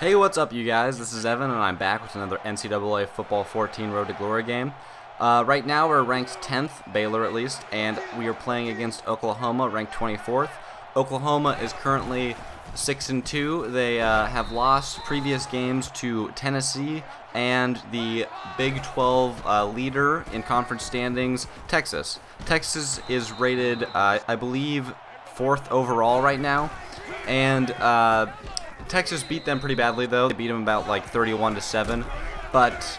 Hey, what's up, you guys? This is Evan, and I'm back with another NCAA Football 14 Road to Glory game. Right now, we're ranked 10th, Baylor at least, and we are playing against Oklahoma, ranked 24th. Oklahoma is currently 6-2. They have lost previous games to Tennessee and the Big 12 leader in conference standings, Texas. Texas is rated, I believe, 4th overall right now, and Texas beat them pretty badly, though. They beat them about like 31-7. But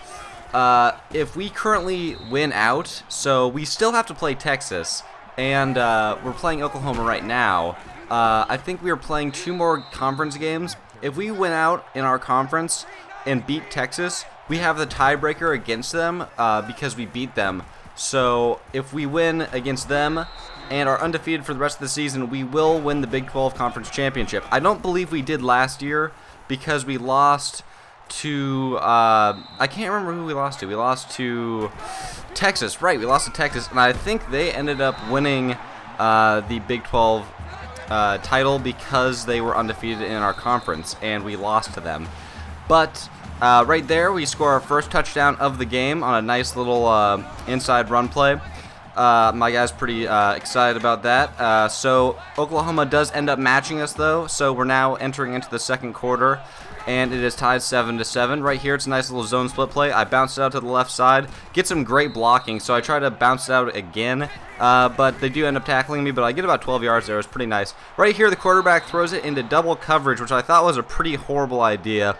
if we currently win out, so we still have to play Texas, and we're playing Oklahoma right now. I think we are playing 2 more conference games. If we win out in our conference and beat Texas, we have the tiebreaker against them because we beat them. So if we win against them and are undefeated for the rest of the season, we will win the Big 12 Conference Championship. I don't believe we did last year because we lost to, I can't remember who we lost to. We lost to Texas, right, we lost to Texas, and I think they ended up winning the Big 12 title because they were undefeated in our conference, and we lost to them. But right there, we score our first touchdown of the game on a nice little inside run play. My guy's pretty excited about that. So Oklahoma does end up matching us, though. So we're now entering into the second quarter, and it is tied 7-7. Right here, it's a nice little zone split play. I bounced it out to the left side, get some great blocking. So I try to bounce it out again, but they do end up tackling me. But I get about 12 yards there. It was pretty nice. Right here, the quarterback throws it into double coverage, which I thought was a pretty horrible idea.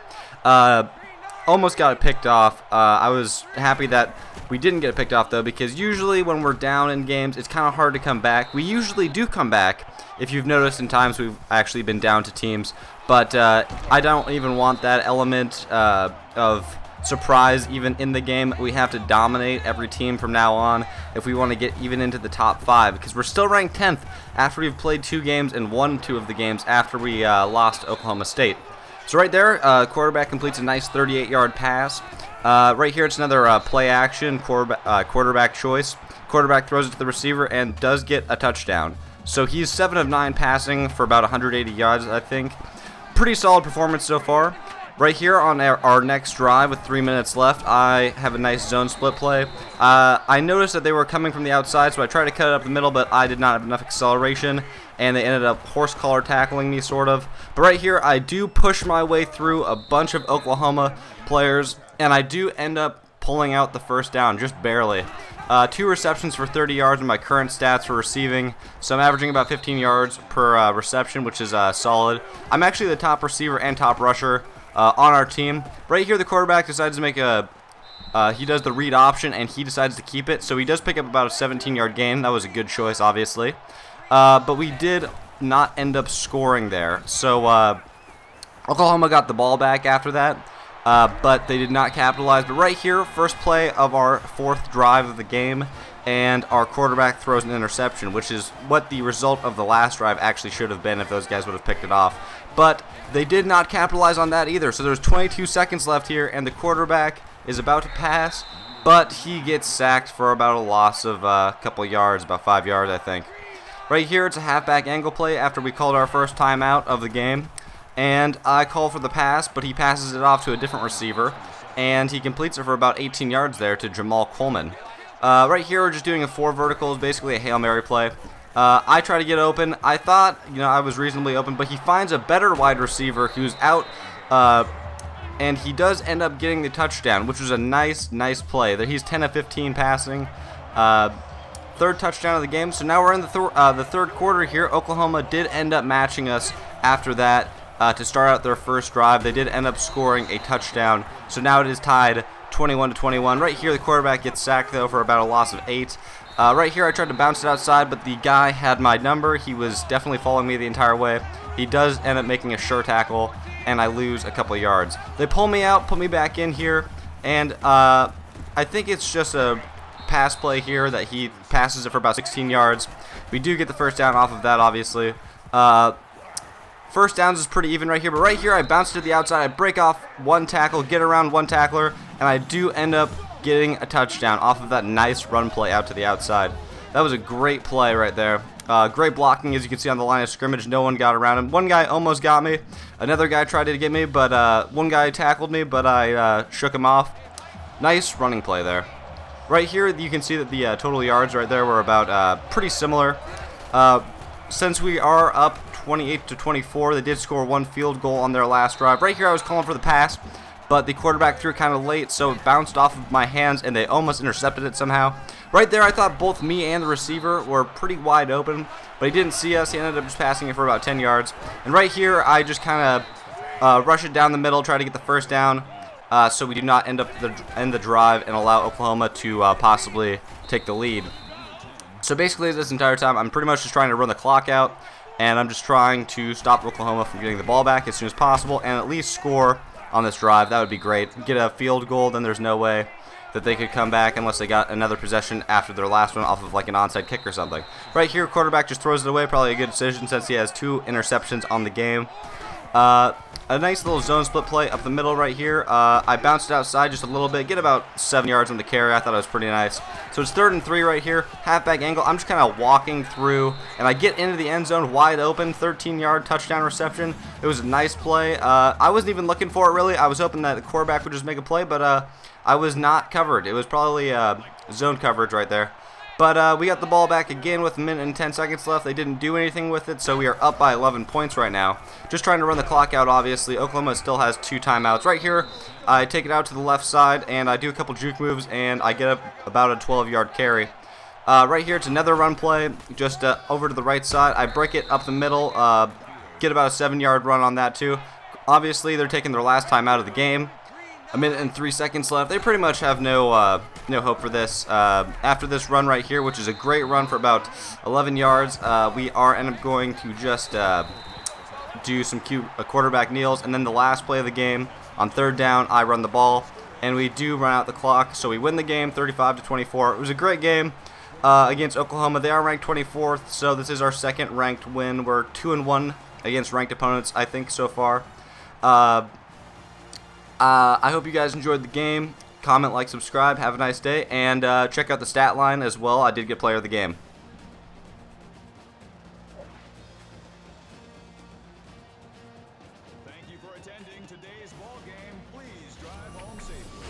Almost got it picked off. I was happy that we didn't get it picked off, though, because usually when we're down in games, it's kind of hard to come back. We usually do come back, if you've noticed in times we've actually been down to teams. But I don't even want that element of surprise even in the game. We have to dominate every team from now on if we want to get even into the top 5, because we're still ranked 10th after we've played 2 games and won 2 of the games after we lost to Oklahoma State. So right there, quarterback completes a nice 38-yard pass. Right here, it's another play action, quarterback choice. Quarterback throws it to the receiver and does get a touchdown. So he's 7 of 9 passing for about 180 yards, I think. Pretty solid performance so far. Right here on our next drive with 3 minutes left, I have a nice zone split play. I noticed that they were coming from the outside, so I tried to cut it up the middle, but I did not have enough acceleration, and they ended up horse collar tackling me, sort of. But right here, I do push my way through a bunch of Oklahoma players, and I do end up pulling out the first down, just barely. 2 receptions for 30 yards in my current stats for receiving, so I'm averaging about 15 yards per reception, which is solid. I'm actually the top receiver and top rusher on our team. Right here, the quarterback decides to make he does the read option, and he decides to keep it, so he does pick up about a 17-yard gain. That was a good choice, obviously. But we did not end up scoring there. So Oklahoma got the ball back after that, but they did not capitalize. But right here, first play of our 4th drive of the game, and our quarterback throws an interception, which is what the result of the last drive actually should have been if those guys would have picked it off. But they did not capitalize on that either. So there's 22 seconds left here, and the quarterback is about to pass, but he gets sacked for about a loss of a couple yards, about 5 yards, I think. Right here, it's a halfback angle play after we called our first timeout of the game. And I call for the pass, but he passes it off to a different receiver. And he completes it for about 18 yards there to Jamal Coleman. Right here, we're just doing a 4 verticals, basically a Hail Mary play. I try to get open. I thought, I was reasonably open, but he finds a better wide receiver who's out. And he does end up getting the touchdown, which was a nice play. He's 10 of 15 passing. 3rd touchdown of the game. So now we're in the third quarter here. Oklahoma did end up matching us after that to start out their first drive. They did end up scoring a touchdown. So now it is tied 21-21. Right here, the quarterback gets sacked, though, for about a loss of 8. Right here, I tried to bounce it outside, but the guy had my number. He was definitely following me the entire way. He does end up making a sure tackle, and I lose a couple of yards. They pull me out, put me back in here, and I think it's just a pass play here that he passes it for about 16 yards. We do get the first down off of that, obviously. First downs is pretty even right here, but right here I bounce to the outside, I break off 1 tackle, get around 1 tackler, and I do end up getting a touchdown off of that nice run play out to the outside. That was a great play right there. Great blocking, as you can see on the line of scrimmage. No one got around him. One guy almost got me. Another guy tried to get me, but one guy tackled me, but I shook him off. Nice running play there. Right here, you can see that the total yards right there were about pretty similar. Since we are up 28-24, they did score one field goal on their last drive. Right here, I was calling for the pass, but the quarterback threw it kind of late, so it bounced off of my hands, and they almost intercepted it somehow. Right there, I thought both me and the receiver were pretty wide open, but he didn't see us. He ended up just passing it for about 10 yards. And right here, I just kind of rush it down the middle, try to get the first down, so we do not end the drive and allow Oklahoma to possibly take the lead. So basically, this entire time, I'm pretty much just trying to run the clock out, and I'm just trying to stop Oklahoma from getting the ball back as soon as possible and at least score on this drive. That would be great. Get a field goal, then there's no way that they could come back unless they got another possession after their last one off of like an onside kick or something. Right here, quarterback just throws it away. Probably a good decision since he has 2 interceptions on the game. A nice little zone split play up the middle right here. I bounced it outside just a little bit, get about 7 yards on the carry. I thought it was pretty nice. So it's 3rd and 3 right here, halfback angle. I'm just kind of walking through, and I get into the end zone wide open, 13-yard touchdown reception. It was a nice play. I wasn't even looking for it, really. I was hoping that the quarterback would just make a play, but I was not covered. It was probably zone coverage right there. But we got the ball back again with 1 minute and 10 seconds left. They didn't do anything with it, so we are up by 11 points right now. Just trying to run the clock out, obviously. Oklahoma still has 2 timeouts. Right here, I take it out to the left side, and I do a couple juke moves, and I get up about a 12-yard carry. Right here, it's another run play, just over to the right side. I break it up the middle, get about a 7-yard run on that too. Obviously, they're taking their last time out of the game. 1 minute and 3 seconds left. They pretty much have no hope for this. After this run right here, which is a great run for about 11 yards, we end up going to just do some cute quarterback kneels, and then the last play of the game on 3rd down, I run the ball, and we do run out the clock, so we win the game 35-24. It was a great game against Oklahoma. They are ranked 24th, so this is our 2nd ranked win. We're 2-1 against ranked opponents, I think, so far. I hope you guys enjoyed the game. Comment, like, subscribe. Have a nice day. And check out the stat line as well. I did get player of the game. Thank you for attending today's ball game. Please drive home safely.